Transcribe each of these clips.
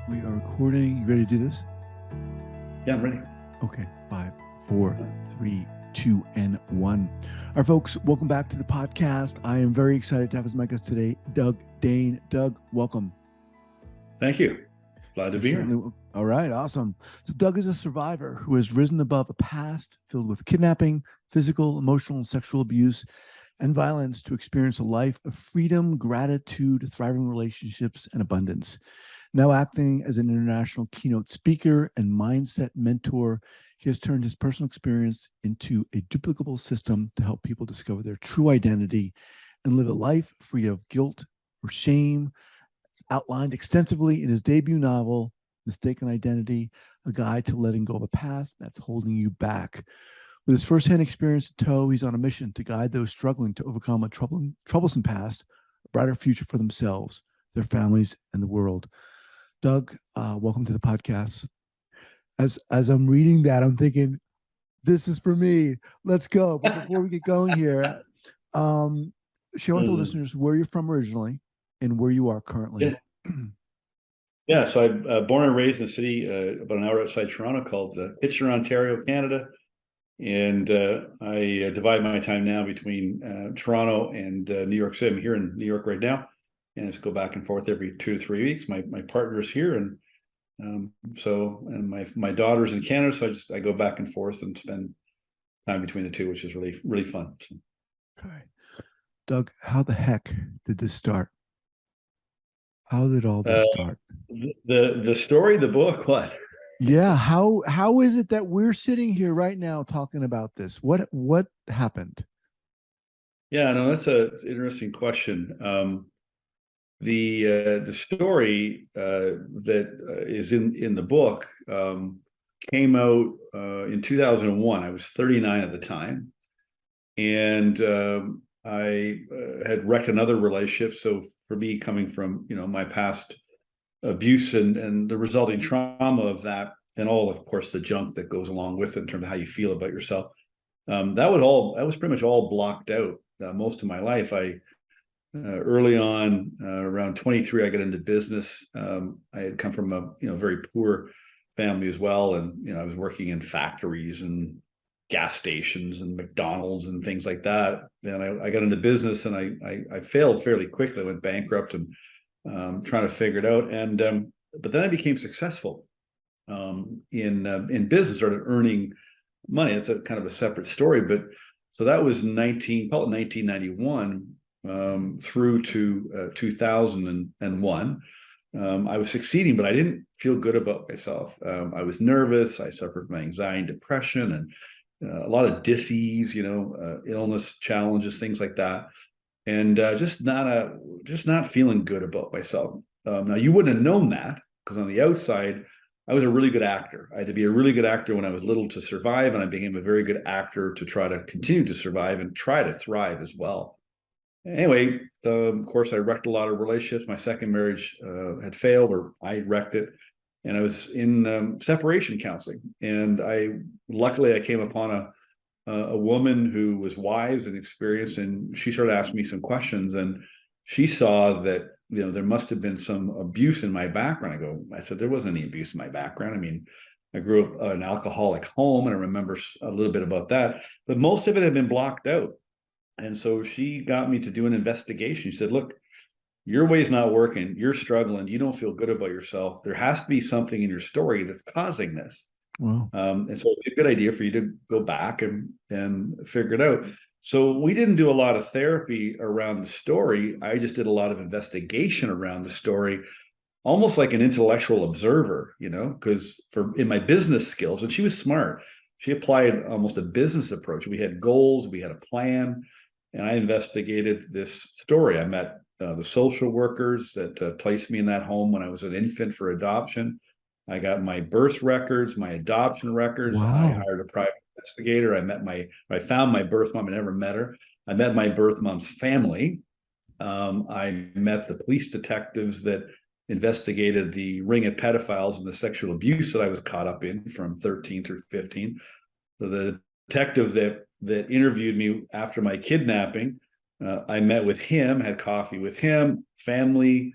We are recording. You ready to do this? Yeah, I'm ready. Okay. 5, 4, 3, 2, and 1. All right, folks, welcome back to the podcast. I am very excited to have as my guest today, Doug Dane. Doug, welcome. Thank you. Glad to be here. All right, awesome. So Doug is a survivor who has risen above a past filled with kidnapping, physical, emotional, and sexual abuse, and violence to experience a life of freedom, gratitude, thriving relationships, and abundance. Now acting as an international keynote speaker and mindset mentor, he has turned his personal experience into a duplicable system to help people discover their true identity and live a life free of guilt or shame. It's outlined extensively in his debut novel, Mistaken Identity, a guide to letting go of a past that's holding you back. With his firsthand experience in tow, he's on a mission to guide those struggling to overcome a troublesome past, a brighter future for themselves, their families, and the world. Doug, welcome to the podcast. As I'm reading that, I'm thinking, this is for me. Let's go. But before we get going here, share with the listeners where you're from originally and where you are currently. Yeah. So I'm born and raised in a city about an hour outside Toronto called Kitchener, Ontario, Canada. And I divide my time now between Toronto and New York City. I'm here in New York right now, and I just go back and forth every 2 to 3 weeks. My partner's here, and my daughter's in Canada, so I go back and forth and spend time between the two, which is really fun. So. Okay, Doug, how the heck did this start? How did all this start? The story, the book, what? Yeah, how is it that we're sitting here right now talking about this? What happened? Yeah, no, that's an interesting question. The story that is in the book came out in 2001. I was 39 at the time, and I had wrecked another relationship. So for me, coming from my past abuse and the resulting trauma of that, and all of course the junk that goes along with it in terms of how you feel about yourself, that was pretty much all blocked out most of my life. I early on, around 23, I got into business. I had come from a very poor family as well, and I was working in factories and gas stations and McDonald's and things like that. And I got into business, and I failed fairly quickly. I went bankrupt and trying to figure it out. And but then I became successful in business, started earning money. It's a kind of a separate story, but so that was 1991 through to 2001. I was succeeding, but I didn't feel good about myself. I was nervous. I suffered from anxiety and depression, and a lot of dis-ease, illness challenges, things like that, and just not feeling good about myself. Now, you wouldn't have known that because on the outside, I was a really good actor. I had to be a really good actor when I was little to survive, and I became a very good actor to try to continue to survive and try to thrive as well. Anyway, of course, I wrecked a lot of relationships. My second marriage had failed, or I wrecked it, and I was in separation counseling. And luckily I came upon a woman who was wise and experienced, and she started asking me some questions, and she saw that there must have been some abuse in my background. I said, there wasn't any abuse in my background. I mean, I grew up in an alcoholic home, and I remember a little bit about that, but most of it had been blocked out. And so she got me to do an investigation. She said, look, your way's not working. You're struggling. You don't feel good about yourself. There has to be something in your story that's causing this. Wow. And so it'd be a good idea for you to go back and figure it out. So we didn't do a lot of therapy around the story. I just did a lot of investigation around the story, almost like an intellectual observer, because in my business skills, and she was smart. She applied almost a business approach. We had goals, we had a plan, and I investigated this story. I met the social workers that placed me in that home when I was an infant for adoption. I got my birth records, my adoption records. Wow. I hired a private investigator. I found my birth mom. I never met her. I met my birth mom's family. I met the police detectives that investigated the ring of pedophiles and the sexual abuse that I was caught up in from 13 through 15. So the detective that interviewed me after my kidnapping, I met with him, had coffee with him, family,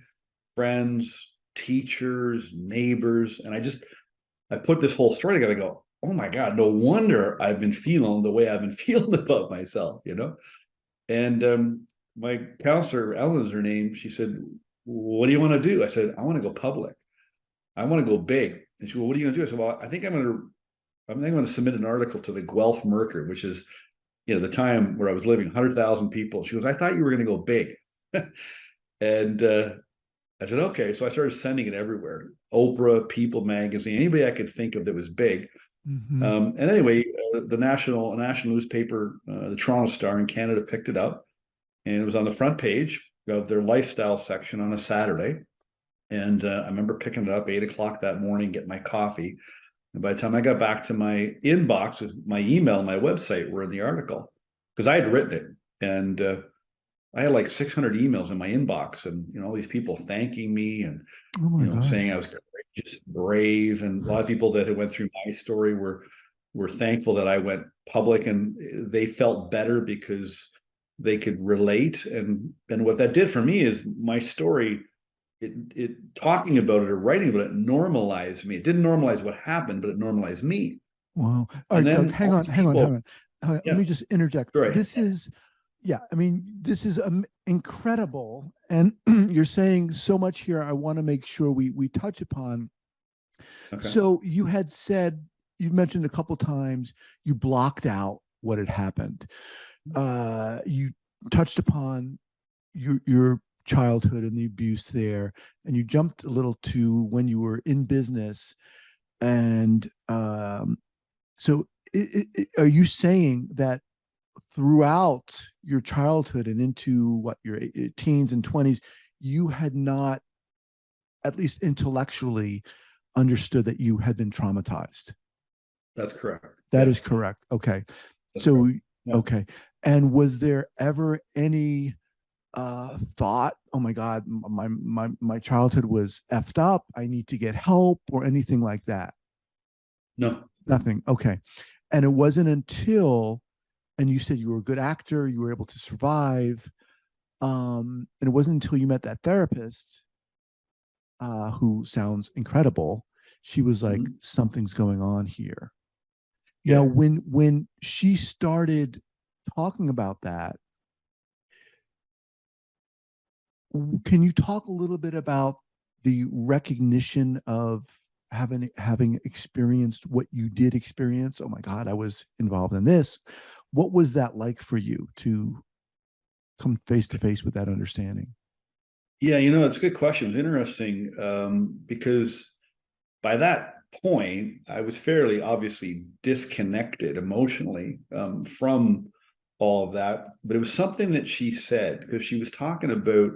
friends, teachers, neighbors. And I put this whole story together. I go, oh my God, no wonder I've been feeling the way I've been feeling about myself, you know? And my counselor, Ellen is her name, she said, what do you want to do? I said, I want to go public. I want to go big. And she said, well, what are you going to do? I said, well, I think I'm going to submit an article to the Guelph Mercury, which is, you know, the time where I was living, 100,000 people. She goes, I thought you were going to go big. And I said, okay. So I started sending it everywhere. Oprah, People Magazine, anybody I could think of that was big. Mm-hmm. And anyway, the national newspaper, the Toronto Star in Canada, picked it up, and it was on the front page of their lifestyle section on a Saturday. And I remember picking it up 8 o'clock that morning, getting my coffee. And by the time I got back to my inbox, my email, my website were in the article, because I had written it. And I had like 600 emails in my inbox, and, you know, all these people thanking me and, Oh my you know, saying gosh. I was courageous, brave. And a lot of people that had went through my story were thankful that I went public, and they felt better because they could relate. And what that did for me is my story, it talking about it or writing about it normalized me. It didn't normalize what happened, but it normalized me. Wow. All And right, Doug, then hang all on, these hang on, people, hang on. Let yeah, me just interject. right. This is, yeah, I mean, this is incredible. And you're saying so much here. I want to make sure we touch upon. Okay. So you had said, you mentioned a couple times you blocked out what had happened. You touched upon your childhood and the abuse there, and you jumped a little to when you were in business. And so, are you saying that throughout your childhood and into what your teens and 20s, you had not, at least intellectually, understood that you had been traumatized? That's correct. That Yeah, is correct. Okay. that's So, correct. Yeah. okay. And was there ever any thought, oh my God, my childhood was effed up, I need to get help, or anything like that? No. Nothing. Okay. And it wasn't until, and you said you were a good actor, you were able to survive. And it wasn't until you met that therapist, who sounds incredible. She was like, Mhm. something's going on here. Now, Yeah. when she started talking about that, can you talk a little bit about the recognition of having experienced what you did experience? Oh my God, I was involved in this. What was that like for you to come face to face with that understanding? Yeah, you know, it's a good question. It's interesting, because by that point, I was fairly obviously disconnected emotionally, from all of that. But it was something that she said, because she was talking about,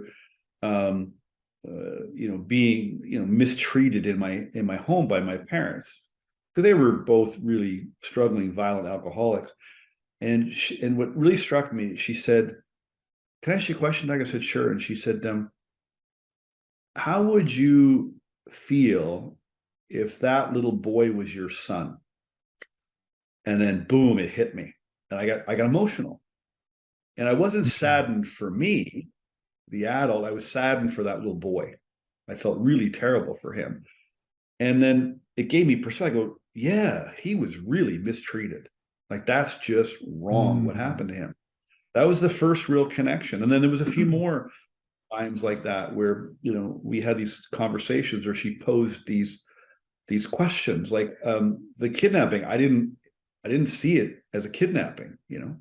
um, you know, being, you know, mistreated in my home by my parents, because they were both really struggling, violent alcoholics. And what really struck me, she said, "Can I ask you a question, Doug?" I said, "Sure." And she said, how would you feel if that little boy was your son?" And then boom, it hit me. And I got emotional. And I wasn't saddened for me, the adult. I was saddened for that little boy. I felt really terrible for him. And then it gave me perspective. I go, yeah, he was really mistreated. Like, that's just wrong what Mm. happened to him. That was the first real connection. And then there was a few more times like that where, you know, we had these conversations, or she posed these questions, like, the kidnapping. I didn't see it as a kidnapping. You know,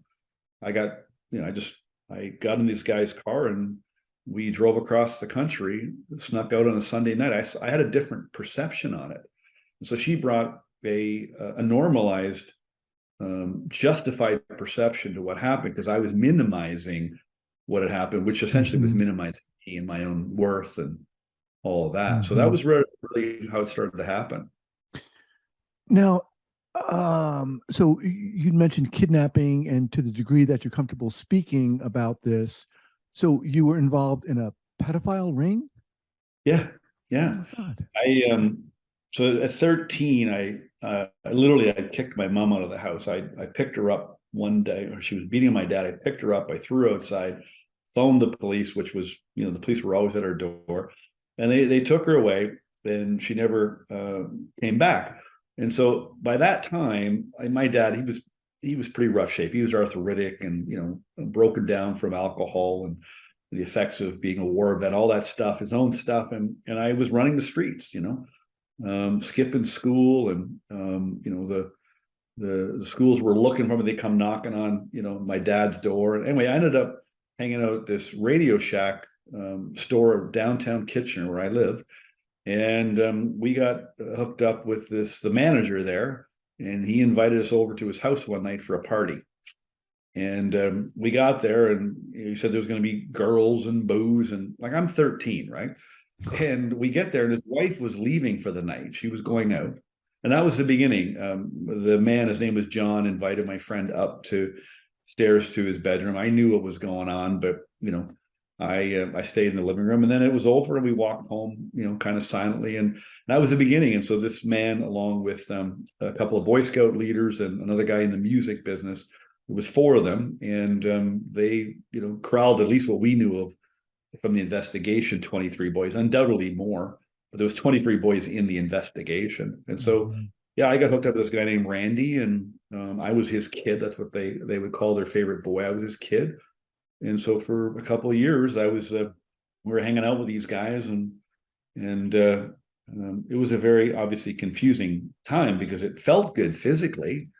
I got, you know, I got in this guy's car, and we drove across the country, snuck out on a Sunday night. I had a different perception on it. And so she brought a normalized, justified perception to what happened, because I was minimizing what had happened, which essentially was Mm-hmm. minimizing me and my own worth and all of that. So that Mm-hmm. was really how it started to happen. Now, so you mentioned kidnapping, and to the degree that you're comfortable speaking about this, so you were involved in a pedophile ring? Yeah, Oh yeah. my God. I so at 13, I literally I kicked my mom out of the house. I picked her up one day, or she was beating my dad. I picked her up, I threw her outside, phoned the police, which was, you know, the police were always at our door. and they took her away, and she never came back. And so by that time, my dad, he was pretty rough shape. He was arthritic and, you know, broken down from alcohol and the effects of being a war vet, all that stuff, his own stuff. And I was running the streets, you know, skipping school, and you know, the schools were looking for me. They come knocking on, you know, my dad's door. And anyway, I ended up hanging out at this Radio Shack store downtown Kitchener, where I live. And we got hooked up with the manager there, and he invited us over to his house one night for a party. And we got there, and he said there was going to be girls and booze, and like, I'm 13, right? And we get there, and his wife was leaving for the night. She was going out. And that was the beginning. The man, his name was John, invited my friend up to stairs to his bedroom. I knew what was going on, but, you know, I stayed in the living room, and then it was over, and we walked home, you know, kind of silently. And that was the beginning. And so this man, along with a couple of Boy Scout leaders and another guy in the music business, it was four of them. And they, you know, corralled at least what we knew of from the investigation, 23 boys, undoubtedly more, but there was 23 boys in the investigation. And so, yeah, I got hooked up with this guy named Randy, and I was his kid. That's what they would call their favorite boy. I was his kid. And so for a couple of years, I was, we were hanging out with these guys, and it was a very obviously confusing time because it felt good physically.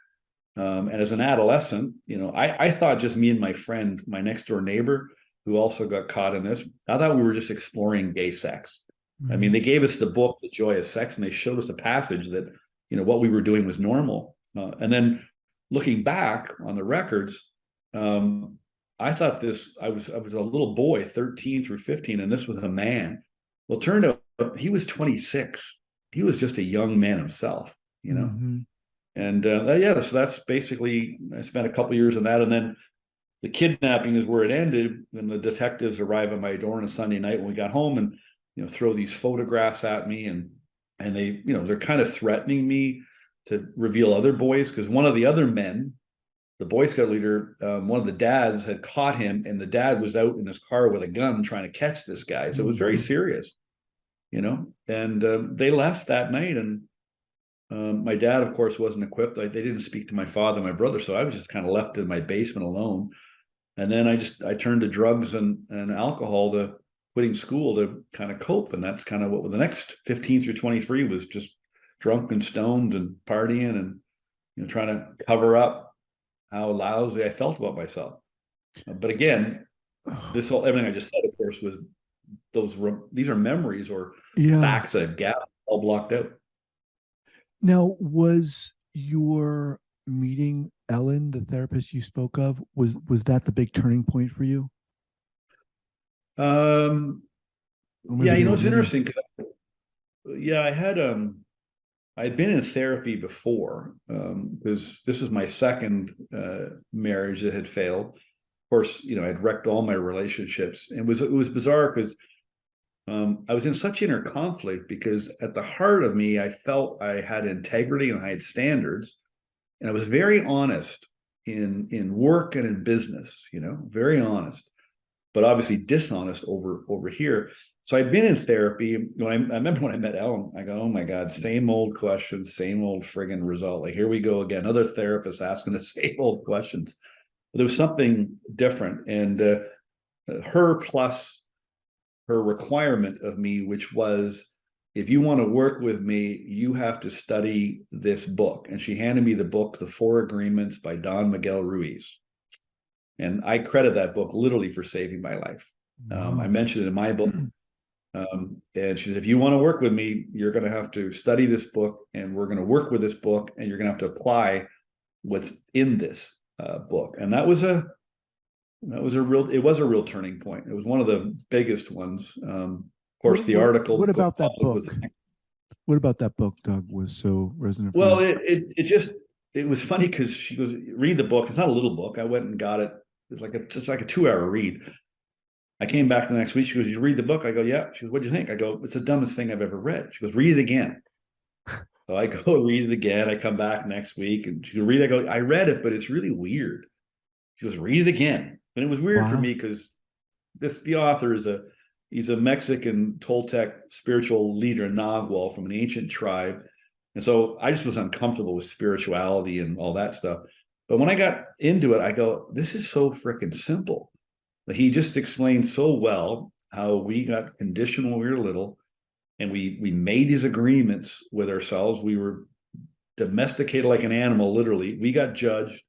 And as an adolescent, you know, I thought just me and my friend, my next door neighbor, who also got caught in this, I thought we were just exploring gay sex. I mean, they gave us the book, The Joy of Sex, and they showed us a passage that, you know, what we were doing was normal. And then looking back on the records, I thought I was a little boy, 13 through 15, and this was a man. Well, it turned out he was 26. He was just a young man himself, you know. And yeah, so that's basically, I spent a couple years on that. And then the kidnapping is where it ended. When the detectives arrive at my door on a Sunday night when we got home, and, you know, throw these photographs at me, and they, you know, they're kind of threatening me to reveal other boys, because one of the other men, the Boy Scout leader, one of the dads had caught him, and the dad was out in his car with a gun trying to catch this guy. So it was very serious, you know. And they left that night, and my dad, of course, wasn't equipped. They didn't speak to my father and my brother, so I was just kind of left in my basement alone. And then I turned to drugs and alcohol, to quitting school, to kind of cope. And that's kind of what the next 15 through 23 was, just drunk and stoned and partying, and, you know, trying to cover up how lousy I felt about myself. But again, everything I just said, of course, was these are memories or facts I've got all blocked out. Now, was your meeting Ellen, the therapist you spoke of, was that the big turning point for you? Yeah, you know, it's interesting. Yeah, I'd been in therapy before, because this was my second marriage that had failed. Of course, you know, I'd wrecked all my relationships, and it was bizarre because I was in such inner conflict, because at the heart of me, I felt I had integrity and I had standards, and I was very honest in work and in business, you know, very honest, but obviously dishonest over here. So I'd been in therapy. When I remember when I met Ellen, I go, oh my God, same old questions, same old friggin' result. Like, here we go again, another therapist asking the same old questions. But there was something different, and her plus her requirement of me, which was, if you want to work with me, you have to study this book. And she handed me the book, The Four Agreements by Don Miguel Ruiz. And I credit that book literally for saving my life. I mentioned it in my book. And she said, if you want to work with me, you're going to have to study this book, and we're going to work with this book, and you're going to have to apply what's in this book. And it was a real turning point. It was one of the biggest ones. Of course, the article. What about that book? What about that book, Doug, was so resonant? Well, it was funny because she goes, read the book. It's not a little book. I went and got it. It's like a 2-hour read. I came back the next week. She goes, you read the book? I go, yeah. She goes, what do you think? I go, it's the dumbest thing I've ever read. She goes, read it again. So I go read it again. I come back next week, and she goes, read it. I go, I read it, but it's really weird. She goes, read it again. And it was weird for me because the author is He's a Mexican Toltec spiritual leader, Nagual, from an ancient tribe. And so I just was uncomfortable with spirituality and all that stuff. But when I got into it, I go, this is so freaking simple. He just explained so well how we got conditioned when we were little, and we made these agreements with ourselves. We were domesticated like an animal, literally. We got judged.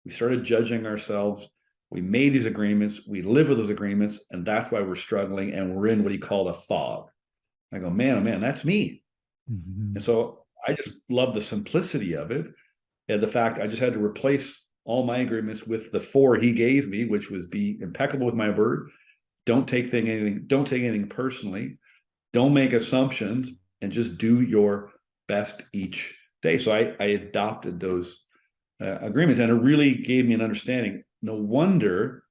We started judging ourselves. We made these agreements. We live with those agreements, and that's why we're struggling, and we're in what he called a fog. I go, man, oh man, that's me. Mm-hmm. And so I just love the simplicity of it, and the fact I just had to replace all my agreements with the 4 he gave me, which was be impeccable with my word, don't take anything personally, don't make assumptions, and just do your best each day. So I adopted those agreements, and it really gave me an understanding. No wonder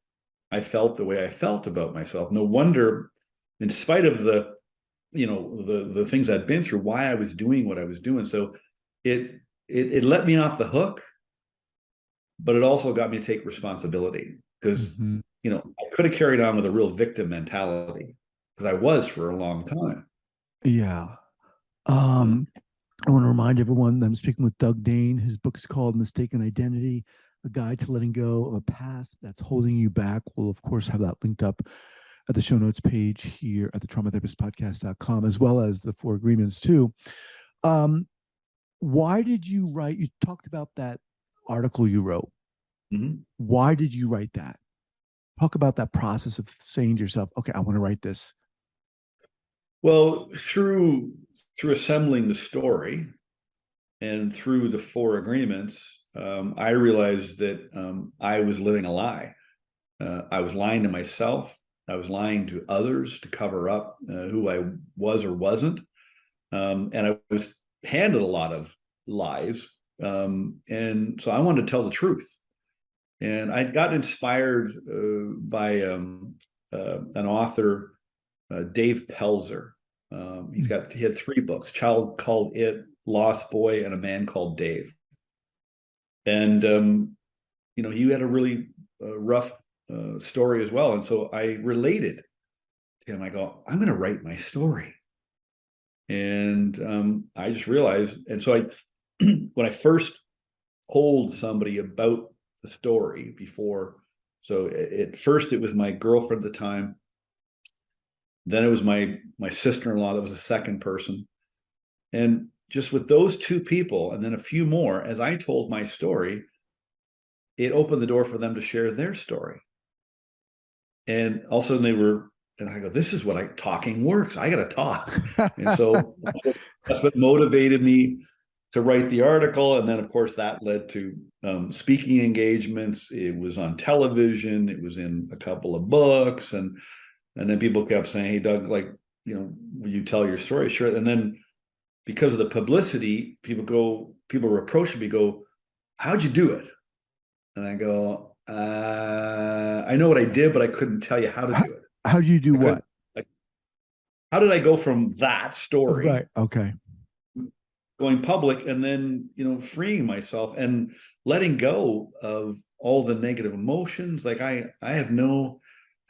I felt the way I felt about myself. No wonder, in spite of the things I'd been through, why I was doing what I was doing. So it let me off the hook, but it also got me to take responsibility, because Mm-hmm. I could have carried on with a real victim mentality, because I was for a long time. Yeah. Yeah. I want to remind everyone that I'm speaking with Doug Dane. His book is called Mistaken Identity, A Guide to Letting Go of a Past That's Holding You Back. We'll, of course, have that linked up at the show notes page here at the traumatherapistpodcast.com, as well as the 4 agreements, too. Why did you write? You talked about that article you wrote. Mm-hmm. Why did you write that? Talk about that process of saying to yourself, okay, I want to write this. Well, through assembling the story and through the 4 agreements, I realized that I was living a lie. I was lying to myself. I was lying to others to cover up who I was or wasn't. And I was handed a lot of lies. And so I wanted to tell the truth. And I got inspired by an author, Dave Pelzer. He had 3 books: Child Called It, Lost Boy, and A Man Called Dave. And he had a really rough story as well. And so I related to him. I go, I'm going to write my story. And I just realized, and so when I first told somebody about the story before, so at first it was my girlfriend at the time, then it was my sister-in-law, that was a second person. And just with those 2 people, and then a few more, as I told my story, it opened the door for them to share their story. And all of a sudden and I go, this is what talking works. I got to talk. And so that's what motivated me to write the article. And then, of course, that led to speaking engagements. It was on television. It was in a couple of books. And then people kept saying, hey, Doug, will you tell your story? Sure. And then because of the publicity, people were approaching me, go, how'd you do it? And I go, I know what I did, but I couldn't tell you how to do it. How do you do what? How did I go from that story, right? Okay, going public, and then freeing myself and letting go of all the negative emotions? Like I have no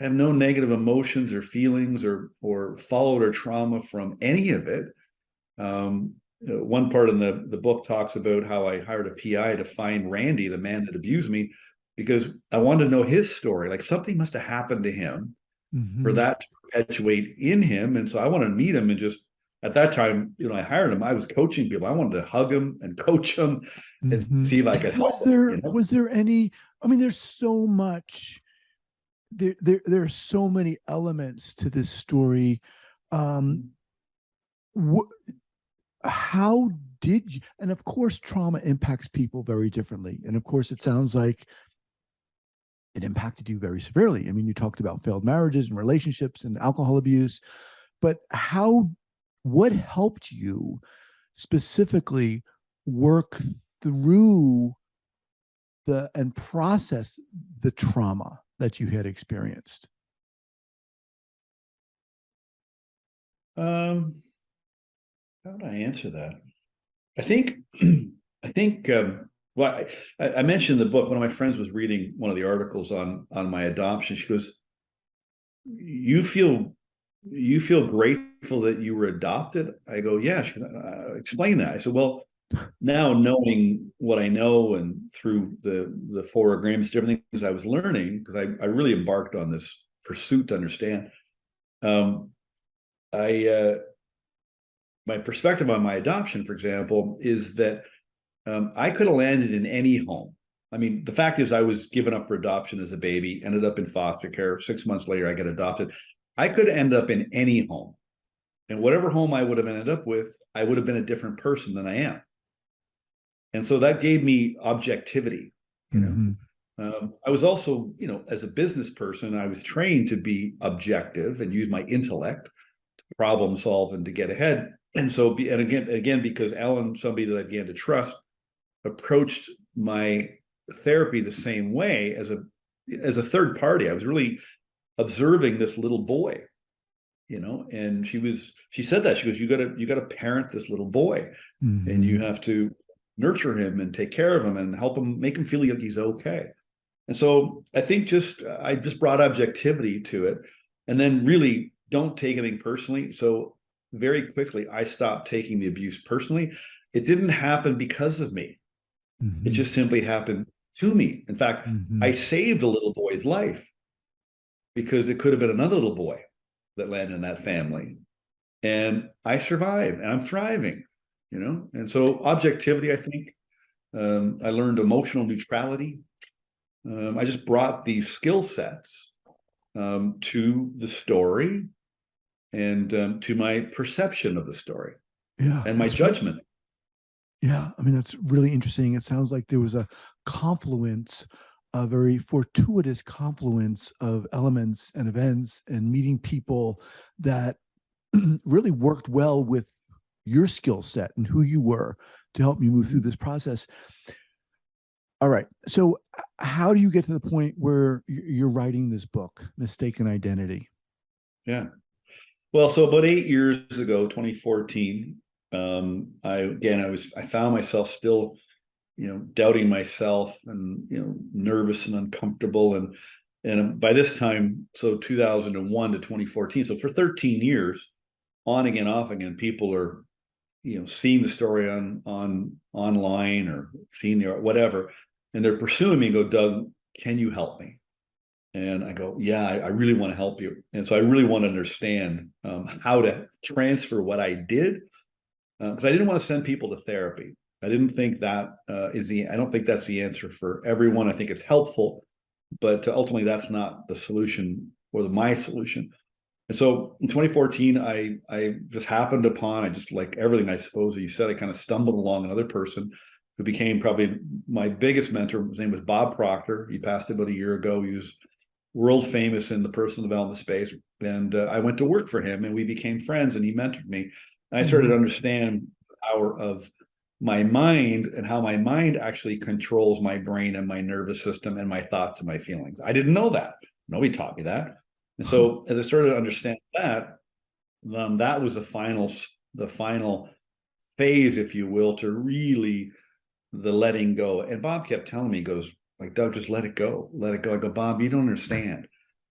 negative emotions or feelings or followed or trauma from any of it. One part in the book talks about how I hired a PI to find Randy, the man that abused me, because I wanted to know his story. Like something must have happened to him for that to perpetuate in him. And so I wanted to meet him, and just at that time, I hired him. I was coaching people. I wanted to hug him and coach him and see if I could help him. Was there any? I mean, there's so much. There are so many elements to this story. How did you? And of course, trauma impacts people very differently. And of course, it sounds like it impacted you very severely. I mean, you talked about failed marriages and relationships and alcohol abuse, but what helped you specifically work through and process the trauma that you had experienced? How would I answer that? I think, well, I mentioned in the book, one of my friends was reading one of the articles on my adoption. She goes, you feel you feel grateful that you were adopted? I go, yeah. She goes, explain that. I said, well, now knowing what I know and through the four agreements, different things I was learning, because I really embarked on this pursuit to understand. Um, I My perspective on my adoption, for example, is that I could have landed in any home. I mean, the fact is, I was given up for adoption as a baby, ended up in foster care. 6 months later, I got adopted. I could end up in any home. And whatever home I would have ended up with, I would have been a different person than I am. And so that gave me objectivity, you know. Mm-hmm. I was also, as a business person, I was trained to be objective and use my intellect to problem solve and to get ahead. And so, and again, because Alan, somebody that I began to trust, approached my therapy the same way as a third party. I was really observing this little boy, and she said that, she goes, you gotta parent this little boy, and you Mm-hmm. have to nurture him and take care of him and help him, make him feel like he's okay. And so I think I just brought objectivity to it, and then really don't take anything personally. So very quickly I stopped taking the abuse personally. It didn't happen because of me. It Mm-hmm. just simply happened to me. In fact, Mm-hmm. I saved a little boy's life because it could have been another little boy that landed in that family. And I survived and I'm thriving. And so objectivity, I think, I learned emotional neutrality. I just brought these skill sets to the story and to my perception of the story Yeah, and my judgment. yeah. I mean, that's really interesting. It sounds like there was a confluence, a very fortuitous confluence of elements and events and meeting people that really worked well with your skill set and who you were to help you move through this process. All right. So, how do you get to the point where you're writing this book, Mistaken Identity? Yeah. Well, so about 8 years ago, 2014, I found myself still, doubting myself and, nervous and uncomfortable. And by this time, so 2001 to 2014, so for 13 years, on again, off again, people are, seeing the story on online or seeing the art, whatever, and they're pursuing me and go, Doug, can you help me? And I go, yeah, I really want to help you. And so I really want to understand how to transfer what I did, because I didn't want to send people to therapy. I didn't think that I don't think that's the answer for everyone. I think it's helpful, but ultimately that's not the solution or my solution. And so in 2014, I just happened upon, I just, like everything, I suppose you said, I kind of stumbled along another person who became probably my biggest mentor. His name was Bob Proctor. He passed about a year ago. He was world famous in the personal development space. And I went to work for him and we became friends and he mentored me. And I started to understand the power of my mind and how my mind actually controls my brain and my nervous system and my thoughts and my feelings. I didn't know that. Nobody taught me that. And so as I started to understand that, that was the final phase, if you will, to really the letting go. And Bob kept telling me, he goes, like, Doug, just let it go. Let it go. I go, Bob, you don't understand.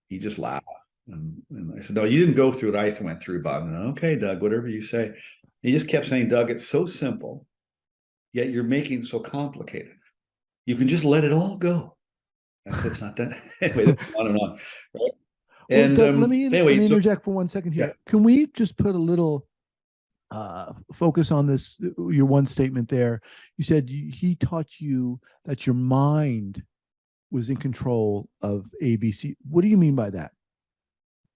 He just laughed. And I said, no, you didn't go through what I went through, Bob. And, okay, Doug, whatever you say. He just kept saying, Doug, it's so simple, yet you're making it so complicated. You can just let it all go. I said, it's not that. Anyway, this on and on. Right? Well, And Doug, let anyway, me so interject for 1 second yeah. here. Can we just put a little focus on this? Your one statement there. You said he taught you that your mind was in control of ABC. What do you mean by that?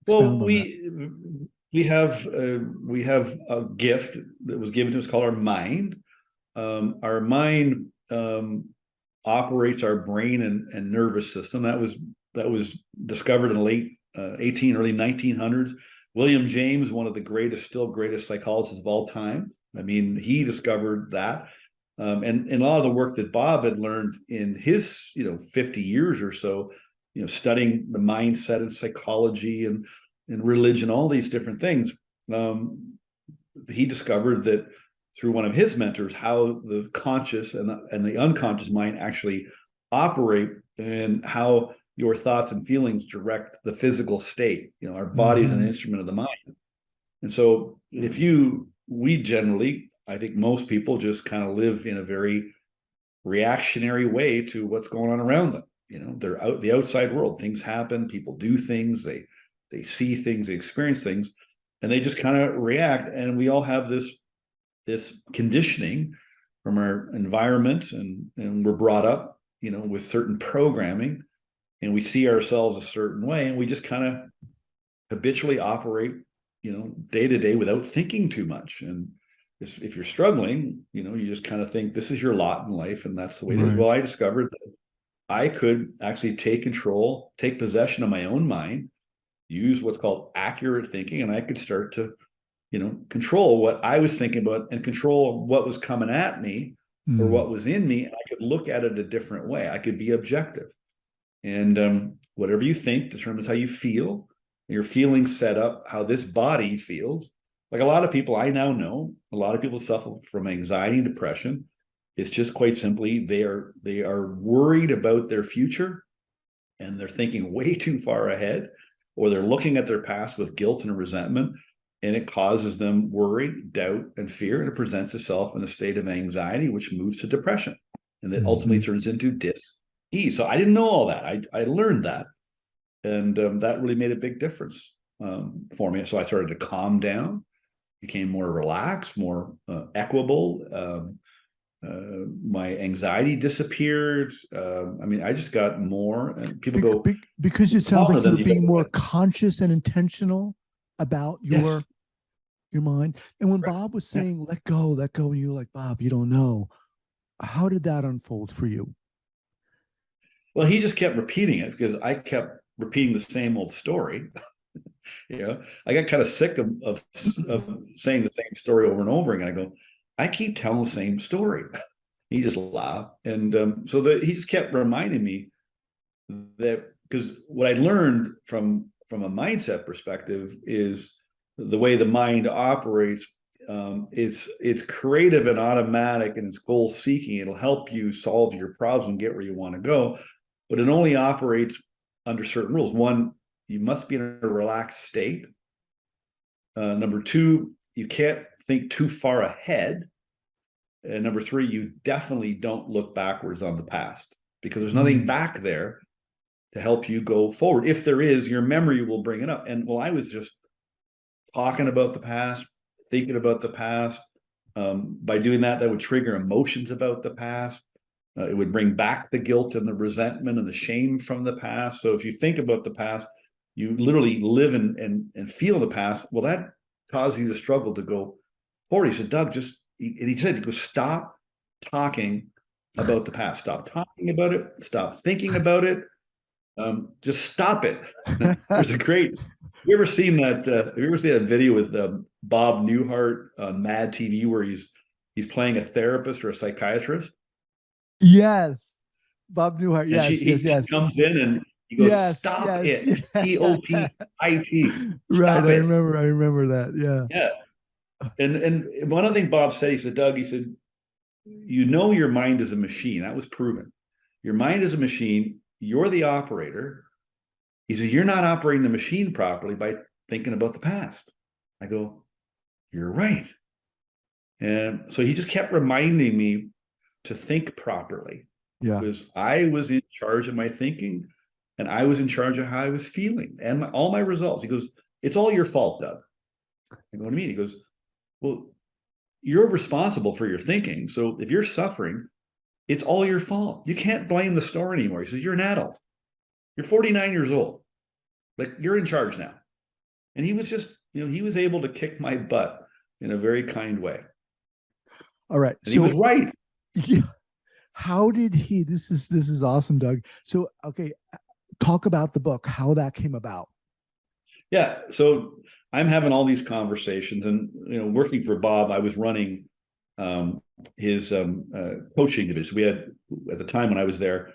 Well, Expound on that. we have a gift that was given to us called our mind. Our mind operates our brain and nervous system. That was discovered in the late early 1900s. William James, one of the still greatest psychologists of all time. I mean, he discovered that. And a lot of the work that Bob had learned in his 50 years or so, studying the mindset and psychology and religion, all these different things, he discovered that through one of his mentors how the conscious and the unconscious mind actually operate, and how your thoughts and feelings direct the physical state. Our body is an Mm-hmm. instrument of the mind. And so we generally, I think most people just kind of live in a very reactionary way to what's going on around them. They're out the outside world. Things happen, people do things, they see things, they experience things, and they just kind of react. And we all have this conditioning from our environment, and we're brought up, with certain programming, and we see ourselves a certain way, and we just kind of habitually operate, day to day without thinking too much. And if you're struggling, you just kind of think this is your lot in life, and that's the way it is. Right. Well, I discovered that I could actually take possession of my own mind, use what's called accurate thinking, and I could start to, control what I was thinking about and control what was coming at me or Mm. what was in me. And I could look at it a different way. I could be objective. And whatever you think determines how you feel. Your feelings set up how this body feels. Like a lot of people I now know, a lot of people suffer from anxiety and depression. It's just quite simply they are worried about their future, and they're thinking way too far ahead, or they're looking at their past with guilt and resentment, and it causes them worry, doubt, and fear, and it presents itself in a state of anxiety, which moves to depression, and that ultimately Mm-hmm. turns into dis-ease. So I didn't know all that. I learned that, and that really made a big difference for me. So I started to calm down, became more relaxed, more equable. My anxiety disappeared. I just got more. And people go, Because it sounds calmer like you than were you being ever more been. conscious and intentional about Yes. your mind. And when Right. Bob was Yeah. saying let go, and you were like, Bob, you don't know. How did that unfold for you? Well, he just kept repeating it because I kept repeating the same old story. I got kind of sick of saying the same story over and over again. I go, I keep telling the same story. He just laughed, and he just kept reminding me that, because what I learned from a mindset perspective is the way the mind operates. It's creative and automatic, and it's goal seeking. It'll help you solve your problems and get where you want to go, but it only operates under certain rules. One, you must be in a relaxed state. Number two, you can't think too far ahead. And number three, you definitely don't look backwards on the past, because there's nothing Mm. back there to help you go forward. If there is, your memory will bring it up. And I was just talking about the past, thinking about the past. By doing that, that would trigger emotions about the past. It would bring back the guilt and the resentment and the shame from the past. So if you think about the past, you literally live and feel the past. Well, that causes you to struggle to go forward. He said, Doug, he said, he goes, stop talking about the past. Stop talking about it. Stop thinking about it. Just stop it. There's a great. Have you ever seen that? Have you ever seen that video with Bob Newhart on Mad TV where he's playing a therapist or a psychiatrist, Yes. Bob Newhart. and Yes, yes, she yes. comes in and he goes, Yes, "Stop yes, it, yeah. Stopit, Right. stop it." I remember that. Yeah. Yeah, and one of the things Bob said, he said, Doug, he said, your mind is a machine. That was proven. Your mind is a machine. You're the operator. He said, you're not operating the machine properly by thinking about the past. I go, you're right. And so he just kept reminding me to think properly, Yeah. because I was in charge of my thinking, and I was in charge of how I was feeling and all my results. He goes, it's all your fault, Doug. I go, what do you mean? He goes, well, you're responsible for your thinking. So if you're suffering, it's all your fault. You can't blame the store anymore. He says, you're an adult. You're 49 years old. Like, you're in charge now. And he was just, he was able to kick my butt in a very kind way. All right. And he was So right. yeah, how did he this is awesome, Doug. So okay, talk about the book, how that came about. Yeah. So I'm having all these conversations, and, working for Bob, I was running his coaching division. We had, at the time when I was there,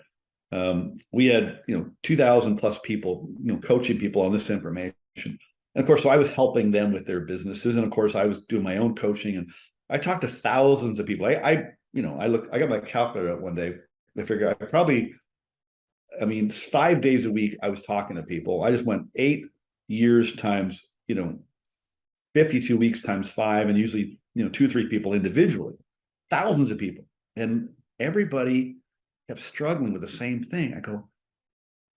we had 2,000 plus people, coaching people on this information. And of course, so I was helping them with their businesses, and of course, I was doing my own coaching, and I talked to thousands of people. I got my calculator out one day. I figured I probably I mean, 5 days a week, I was talking to people. I just went 8 years times, 52 weeks times 5, and usually, 2, 3 people individually, thousands of people. And everybody kept struggling with the same thing. I go,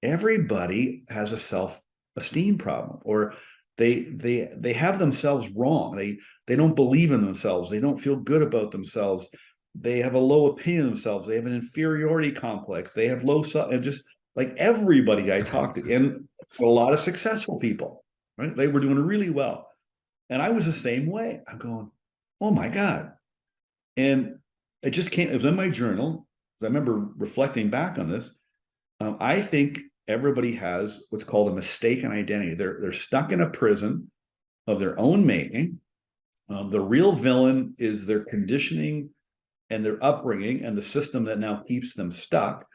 everybody has a self-esteem problem, or they have themselves wrong. They don't believe in themselves. They don't feel good about themselves. They have a low opinion of themselves. They have an inferiority complex. They have low self, and just like everybody I talked to, and a lot of successful people, right? They were doing really well. And I was the same way. I'm going, oh my God. And it just came, it was in my journal. I remember reflecting back on this. I think everybody has what's called a mistaken identity. They're stuck in a prison of their own making. The real villain is their conditioning and their upbringing and the system that now keeps them stuck.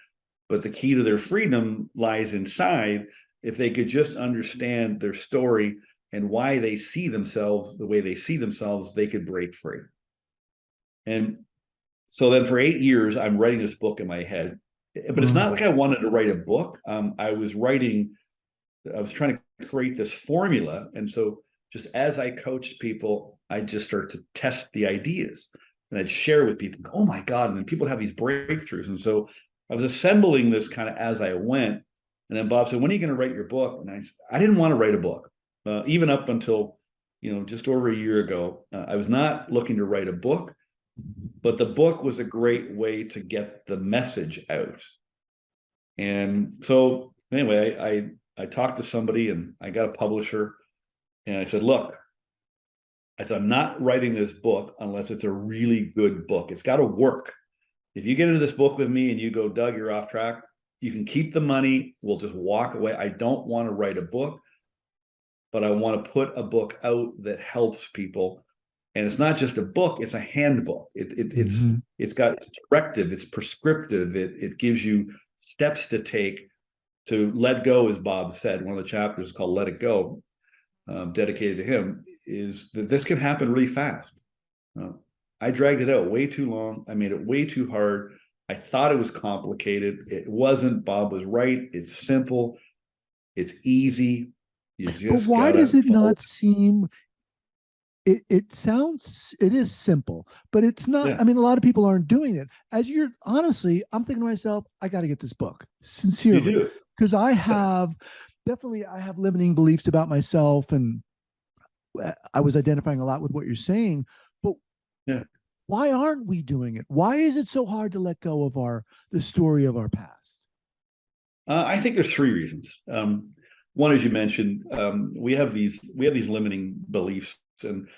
But the key to their freedom lies inside. If they could just understand their story and why they see themselves the way they see themselves, they could break free. And so then for 8 years, I'm writing this book in my head. But it's not like I wanted to write a book. I was trying to create this formula. And so just as I coached people, I just start to test the ideas, and I'd share with people, oh my God. And then people have these breakthroughs. And so I was assembling this kind of as I went. And then Bob said, when are you going to write your book? And I didn't want to write a book, even up until, just over a year ago. I was not looking to write a book, but the book was a great way to get the message out. And so anyway, I talked to somebody and I got a publisher, and I said, look, I'm not writing this book unless it's a really good book. It's got to work. If you get into this book with me and you go, Doug, you're off track, you can keep the money. We'll just walk away. I don't want to write a book, but I want to put a book out that helps people. And it's not just a book, it's a handbook. It's got directive, it's prescriptive, it gives you steps to take to let go, as Bob said. One of the chapters is called Let It Go, dedicated to him, is that this can happen really fast. I dragged it out way too long. I made it way too hard. I thought it was complicated. It wasn't. Bob was right. It's simple. It's easy. You just But why does it follow. not seem it is simple, but it's not. Yeah. I mean, a lot of people aren't doing it. Honestly, I'm thinking to myself, I got to get this book, sincerely, because I have limiting beliefs about myself, and I was identifying a lot with what you're saying. But yeah, why aren't we doing it? Why is it so hard to let go of the story of our past? I think there's 3 reasons. One, as you mentioned, we have these limiting beliefs, and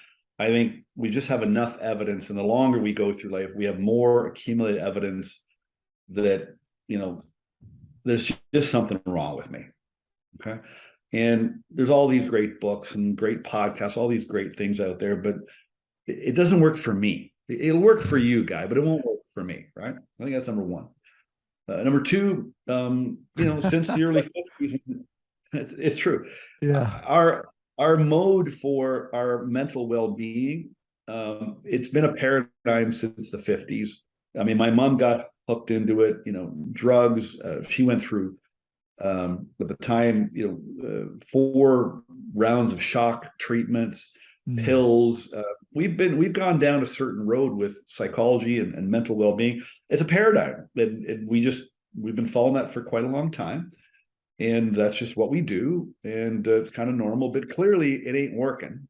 I think we just have enough evidence. And the longer we go through life, we have more accumulated evidence that there's just something wrong with me. Okay, and there's all these great books and great podcasts, all these great things out there, but it doesn't work for me. It'll work for you, Guy, but it won't work for me, right? I think that's number one. Number two, since the early 50s, it's true. Yeah. Our mode for our mental well-being, it's been a paradigm since the 50s. I mean, my mom got hooked into it, drugs. She went through, at the time, 4 rounds of shock treatments, pills. We've gone down a certain road with psychology and mental well-being. It's a paradigm, and we've been following that for quite a long time. And that's just what we do. And it's kind of normal, but clearly it ain't working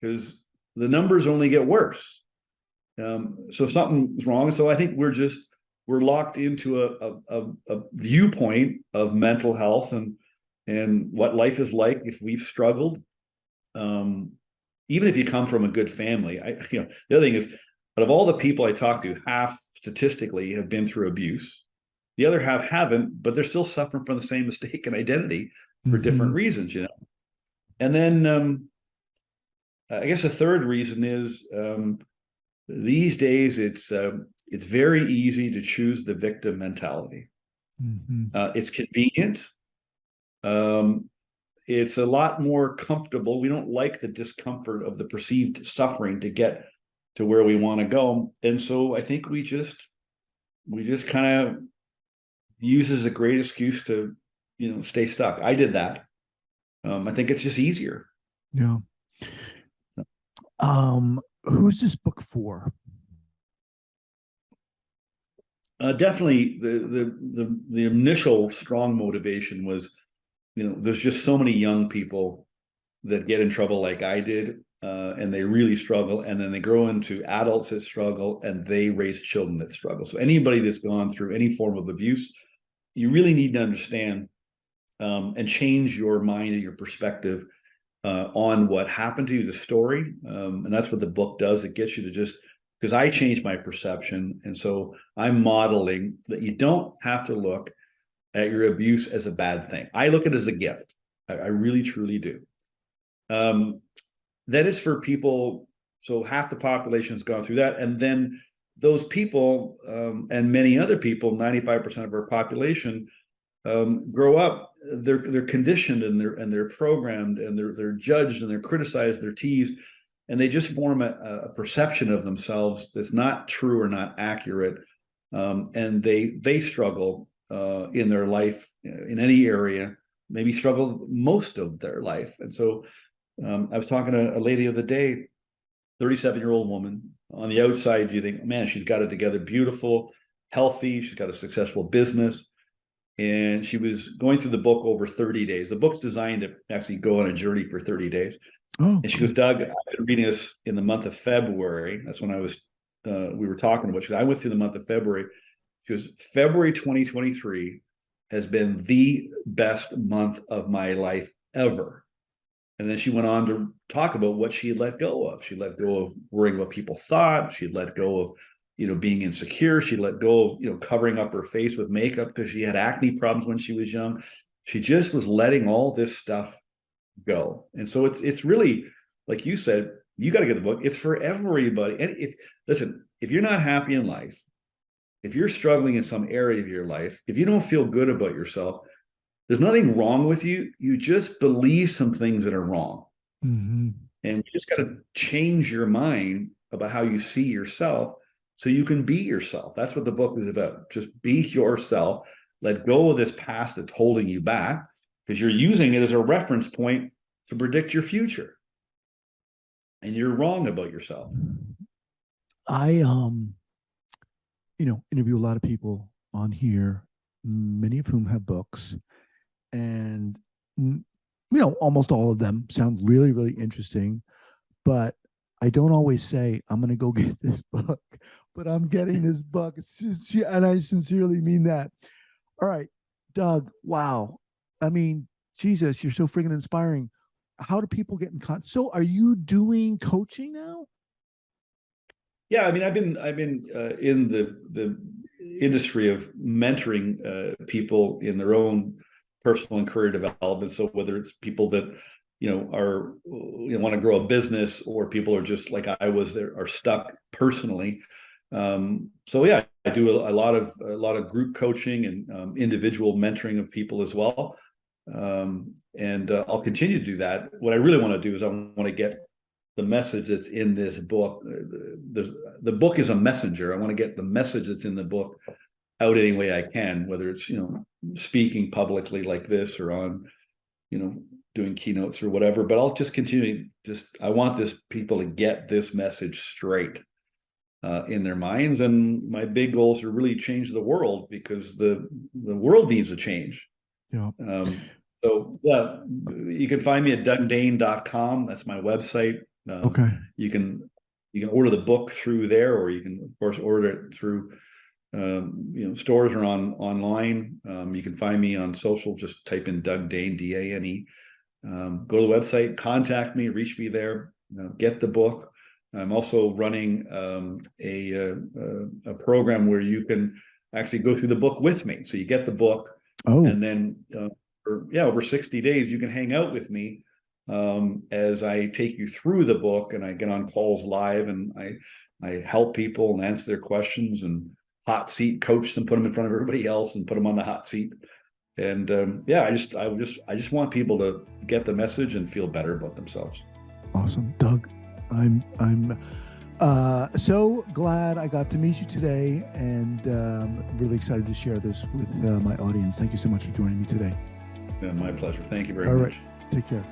because the numbers only get worse. So something's wrong. So I think we're locked into a viewpoint of mental health and what life is like if we've struggled. Even if you come from a good family, the other thing is, out of all the people I talk to, half statistically have been through abuse. The other half haven't, but they're still suffering from the same mistaken identity for different reasons, And then I guess a third reason is these days it's very easy to choose the victim mentality. It's convenient. It's a lot more comfortable. We don't like the discomfort of the perceived suffering to get to where we want to go. And so I think we just kind of use as a great excuse to, stay stuck. I did that. I think it's just easier. Yeah. Who's this book for? Definitely the initial strong motivation was, there's just so many young people that get in trouble like I did, and they really struggle, and then they grow into adults that struggle, and they raise children that struggle. So anybody that's gone through any form of abuse, you really need to understand, and change your mind and your perspective on what happened to you, the story, and that's what the book does. It gets you to just, because I changed my perception, and so I'm modeling that you don't have to look at your abuse as a bad thing. I look at it as a gift. I really truly do. That is for people. So half the population has gone through that, and then those people, and many other people, 95% of our population, grow up. They're conditioned, and they're programmed, and they're judged, and they're criticized, they're teased, and they just form a perception of themselves that's not true or not accurate, and they struggle in their life, in any area, maybe struggle most of their life. And so I was talking to a lady the other day, 37-year-old woman. On the outside, you think, man, she's got it together, beautiful, healthy, she's got a successful business. And she was going through the book over 30 days. The book's designed to actually go on a journey for 30 days. Oh, and she goes, Doug, I've been reading this in the month of February. That's when we were talking about. She goes, I went through the month of February. She goes, February 2023 has been the best month of my life ever. And then she went on to talk about what she had let go of. She let go of worrying what people thought. She let go of, being insecure. She let go of, covering up her face with makeup because she had acne problems when she was young. She just was letting all this stuff go. And so it's really, like you said, you got to get the book. It's for everybody. And if you're not happy in life, if you're struggling in some area of your life, if you don't feel good about yourself, there's nothing wrong with you. You just believe some things that are wrong. mm-hmm. And you just got to change your mind about how you see yourself so you can be yourself. That's what the book is about. Just be yourself. Let go of this past that's holding you back, because you're using it as a reference point to predict your future. And you're wrong about yourself. I interview a lot of people on here, many of whom have books, and almost all of them sound really, really interesting, but I don't always say I'm going to go get this book, but I'm getting this book. And I sincerely mean that. All right, Doug. Wow. I mean, Jesus, you're so freaking inspiring. How do people get in contact? So, are you doing coaching now? Yeah, I mean, I've been in the industry of mentoring people in their own personal and career development. So whether it's people that are want to grow a business, or people are just like I was, there are stuck personally. So yeah, I do a lot of group coaching and individual mentoring of people as well. And I'll continue to do that. What I really want to do is I want to get the message that's in this book. The book is a messenger. I want to get the message that's in the book out any way I can, whether it's speaking publicly like this, or on doing keynotes or whatever. But I'll just continue. I want people to get this message straight in their minds. And my big goal is to really change the world, because the world needs a change. Yeah. So yeah, you can find me at dougdane.com. That's my website. Okay. You can order the book through there, or you can of course order it through stores or online. You can find me on social. Just type in Doug Dane, Dane. Go to the website, contact me, reach me there. Get the book. I'm also running a program where you can actually go through the book with me. So you get the book, and then over 60 days you can hang out with me as I take you through the book, and I get on calls live, and I help people and answer their questions, and hot seat coach them, put them in front of everybody else, and put them on the hot seat. And I just want people to get the message and feel better about themselves. Awesome, Doug. I'm So glad I got to meet you today, and really excited to share this with my audience. Thank you so much for joining me today. My pleasure. Thank you very All much. right. Take care.